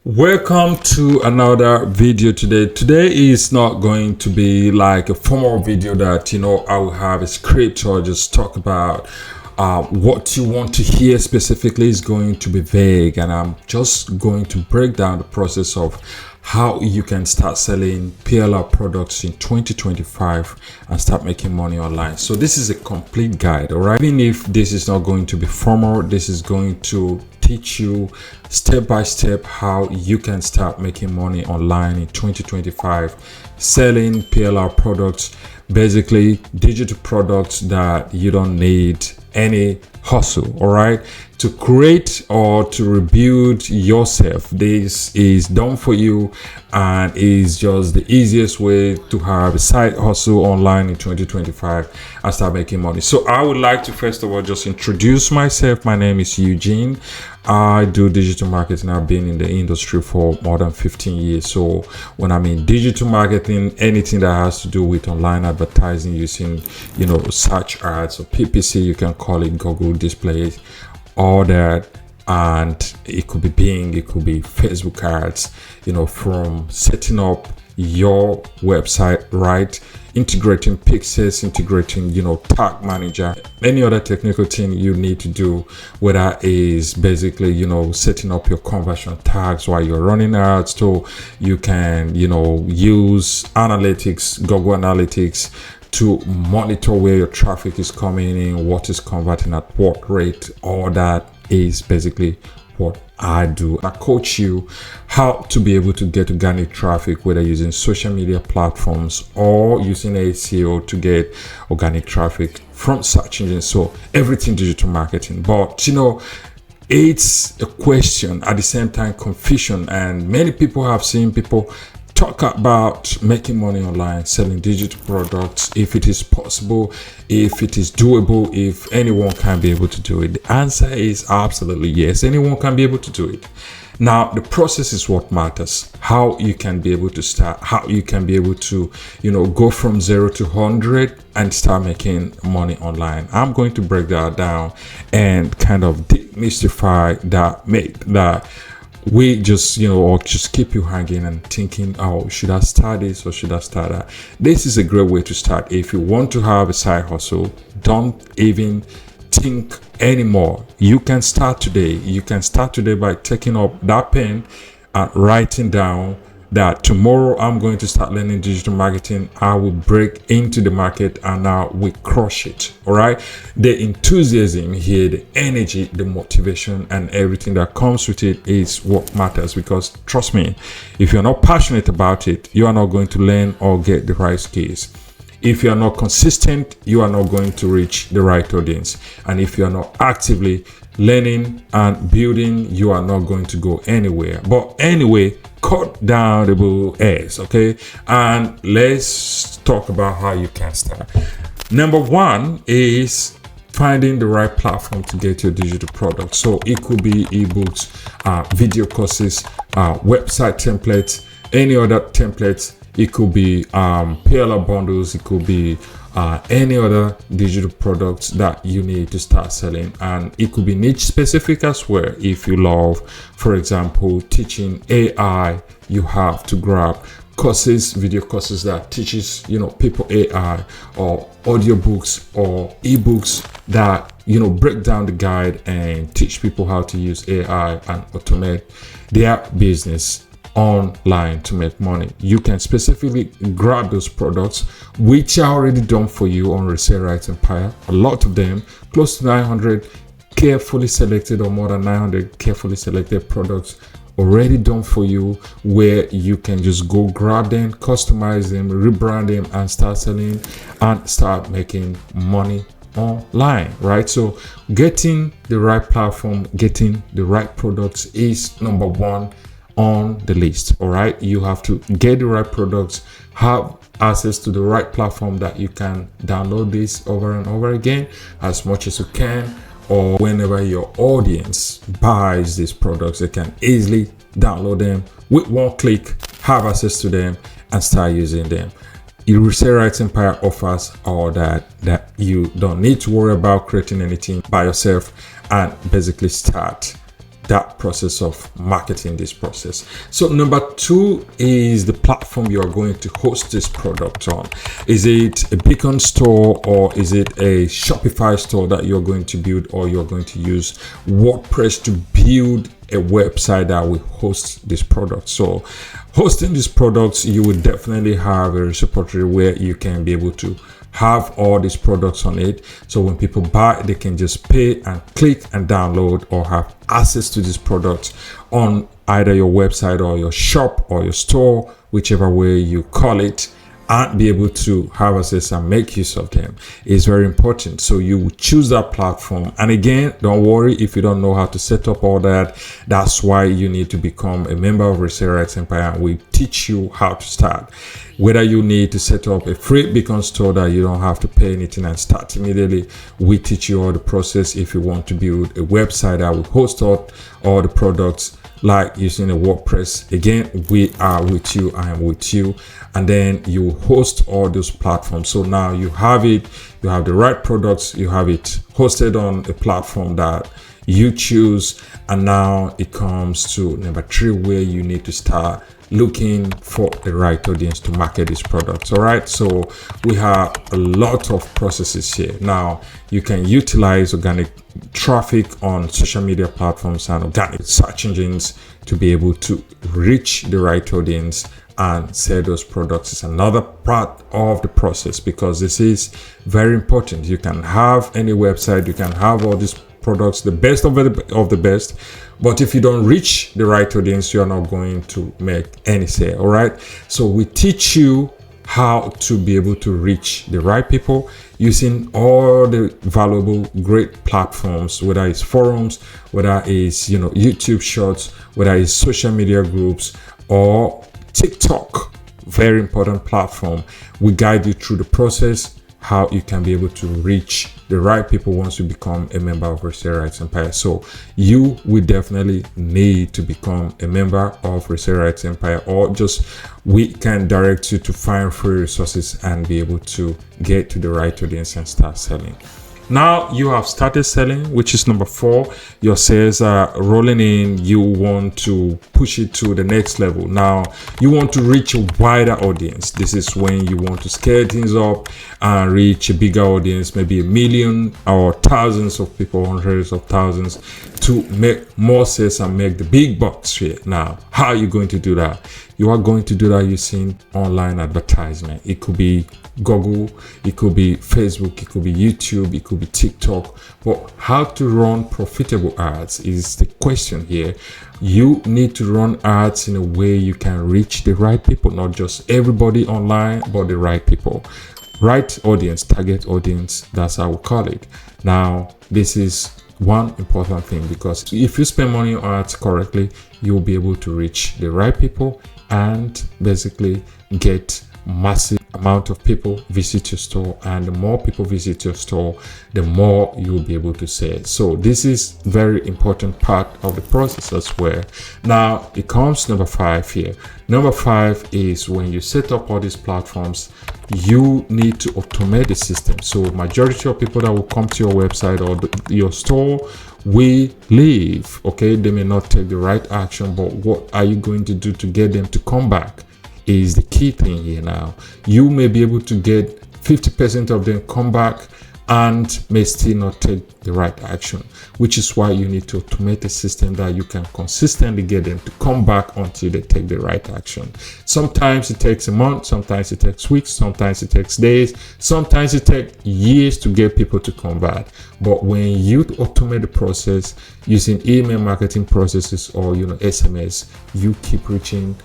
Welcome to another video today. Today is not going to be like a formal video that I will have a script or just talk about what you want to hear specifically. Is going to be vague, and I'm just going to break down the process of how you can start selling PLR products in 2025 and start making money online. So this is a complete guide, all right? Even if this is not going to be formal, this is going to teach you step by step how you can start making money online in 2025 selling PLR products, basically digital products that you don't need any hustle, all right, to create or to rebuild yourself. This is done for you and is just the easiest way to have a side hustle online in 2025 and start making money. So I would like to first of all just introduce myself. My name is Eugene. I do digital marketing. I've been in the industry for more than 15 years. So when I mean digital marketing, anything that has to do with online advertising using, search ads or PPC, you can call it Google displays, all that. And it could be Bing, it could be Facebook ads, from setting up your website, right? Integrating pixels, integrating, tag manager, any other technical thing you need to do, whether is basically, setting up your conversion tags while you're running ads. So you can, use analytics, Google Analytics, to monitor where your traffic is coming in, what is converting at what rate. All that is basically what I do. I coach you how to be able to get organic traffic, whether using social media platforms or using SEO to get organic traffic from search engines. So everything digital marketing. But it's a question, at the same time confusion, and many people have seen people talk about making money online, selling digital products, if it is possible, if it is doable, if anyone can be able to do it. The answer is absolutely yes, anyone can be able to do it. Now, the process is what matters. How you can be able to start, how you can be able to, go from 0 to 100 and start making money online. I'm going to break that down and kind of demystify that myth that we just, or just keep you hanging and thinking, oh, should I start this or should I start that? This is a great way to start. If you want to have a side hustle, don't even think anymore. You can start today. You can start today by taking up that pen and writing down that tomorrow I'm going to start learning digital marketing. I will break into the market and now we crush it. All right. The enthusiasm here, the energy, the motivation, and everything that comes with it is what matters, because trust me, if you're not passionate about it, you are not going to learn or get the right skills. If you are not consistent, you are not going to reach the right audience. And if you are not actively learning and building, you are not going to go anywhere. But anyway, cut down the bull ass, okay? And let's talk about how you can start. Number one is finding the right platform to get your digital product. So it could be ebooks, video courses, website templates, any other templates. It could be PLR bundles. It could be any other digital products that you need to start selling. And it could be niche specific as well. If you love, for example, teaching AI, you have to grab courses, video courses that teaches, people AI, or audiobooks or ebooks that, break down the guide and teach people how to use AI and automate their business online to make money. You can specifically grab those products which are already done for you on Resell Empire. A lot of them, close to 900 carefully selected, or more than 900 carefully selected products already done for you, where you can just go grab them, customize them, rebrand them, and start selling and start making money online, right? So getting the right platform, getting the right products is number one on the list. All right, you have to get the right products, have access to the right platform that you can download this over and over again as much as you can, or whenever your audience buys these products, they can easily download them with one click, have access to them, and start using them. Resell Empire offers all that you don't need to worry about creating anything by yourself, and basically start that process of marketing this process. So number 2 is the platform you are going to host this product on. Is it a beacon store, or is it a Shopify store that you're going to build, or you're going to use WordPress to build a website that will host this product? So hosting these products, you will definitely have a repository where you can be able to have all these products on it. So when people buy, they can just pay and click and download, or have access to these products on either your website or your shop or your store, whichever way you call it, and be able to have access and make use of them is very important. So you choose that platform. And again, don't worry if you don't know how to set up all that. That's why you need to become a member of Resell Rights Empire, and we teach you how to start. Whether you need to set up a free beacon store that you don't have to pay anything and start immediately, we teach you all the process. If you want to build a website that will host all the products, like using a WordPress, again, we are with you. I am with you. And then you host all those platforms. So now you have it, you have the right products, you have it hosted on a platform that you choose. And now it comes to number 3, where you need to start looking for the right audience to market these products. All right, so we have a lot of processes here. Now you can utilize organic traffic on social media platforms and organic search engines to be able to reach the right audience and sell those products. Is another part of the process, because this is very important. You can have any website, you can have all these products, the best of the best, but if you don't reach the right audience, you are not going to make any sale. All right, so we teach you how to be able to reach the right people using all the valuable great platforms, whether it's forums, whether it's YouTube shorts, whether it's social media groups, or TikTok. Very important platform. We guide you through the process, how you can be able to reach the right people once you become a member of Resell Rights Empire. So you will definitely need to become a member of Resell Rights Empire, or just we can direct you to find free resources and be able to get to the right audience and start selling. Now you have started selling, which is number 4. Your sales are rolling in. You want to push it to the next level. Now you want to reach a wider audience. This is when you want to scale things up and reach a bigger audience, maybe 1 million or thousands of people, hundreds of thousands, to make more sales and make the big bucks here. Now, how are you going to do that? You are going to do that using online advertisement. It could be Google, it could be Facebook, it could be YouTube, it could be TikTok. But how to run profitable ads is the question here. You need to run ads in a way you can reach the right people, not just everybody online, but the right people. Right audience, target audience, that's how we call it. Now, this is one important thing, because if you spend money on ads correctly, you'll be able to reach the right people and basically get massive amount of people visit your store. And the more people visit your store, the more you'll be able to sell. So this is very important part of the process as well. Now it comes number 5 here. Number 5 is when you set up all these platforms, you need to automate the system. So majority of people that will come to your website or your store will leave. Okay, they may not take the right action, but what are you going to do to get them to come back is the key thing here. Now you may be able to get 50% of them come back and may still not take the right action, which is why you need to automate a system that you can consistently get them to come back until they take the right action. Sometimes it takes a month, sometimes it takes weeks, sometimes it takes days, sometimes it takes years to get people to come back. But when you automate the process using email marketing processes or SMS, you keep reaching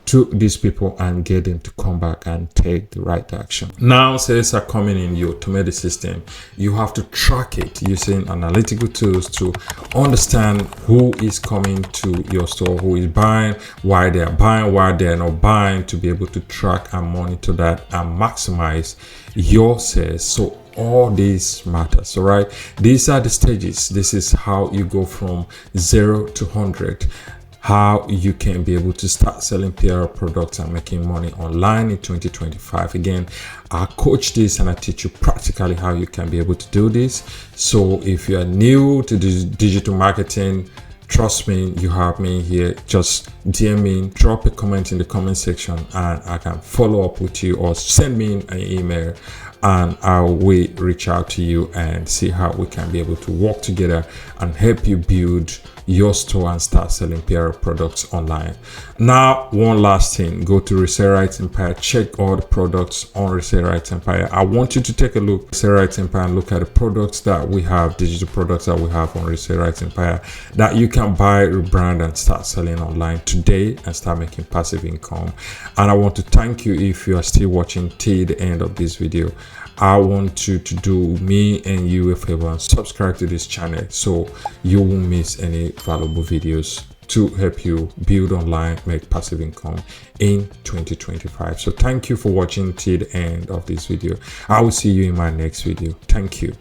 to these people and get them to come back and take the right action. Now sales are coming in, you automate the system. You have to track it using analytical tools to understand who is coming to your store, who is buying, why they are buying, why they are not buying, to be able to track and monitor that and maximize your sales. So all this matters. All right, these are the stages. This is how you go from 0 to 100. How you can be able to start selling PR products and making money online in 2025. Again, I coach this and I teach you practically how you can be able to do this. So if you are new to digital marketing, trust me, you have me here. Just DM me, drop a comment in the comment section, and I can follow up with you, or send me an email, and I will reach out to you and see how we can be able to work together and help you build your store and start selling PR products online. Now, one last thing, go to Resell Empire, check all the products on Resell Empire. I want you to take a look at Resell Empire and look at the products that we have, digital products that we have on Resell Empire that you can buy, rebrand, and start selling online today and start making passive income. And I want to thank you if you are still watching till the end of this video. I want you to do me and you a favor and subscribe to this channel so you won't miss any valuable videos to help you build online, make passive income in 2025. So thank you for watching till the end of this video. I will see you in my next video. Thank you.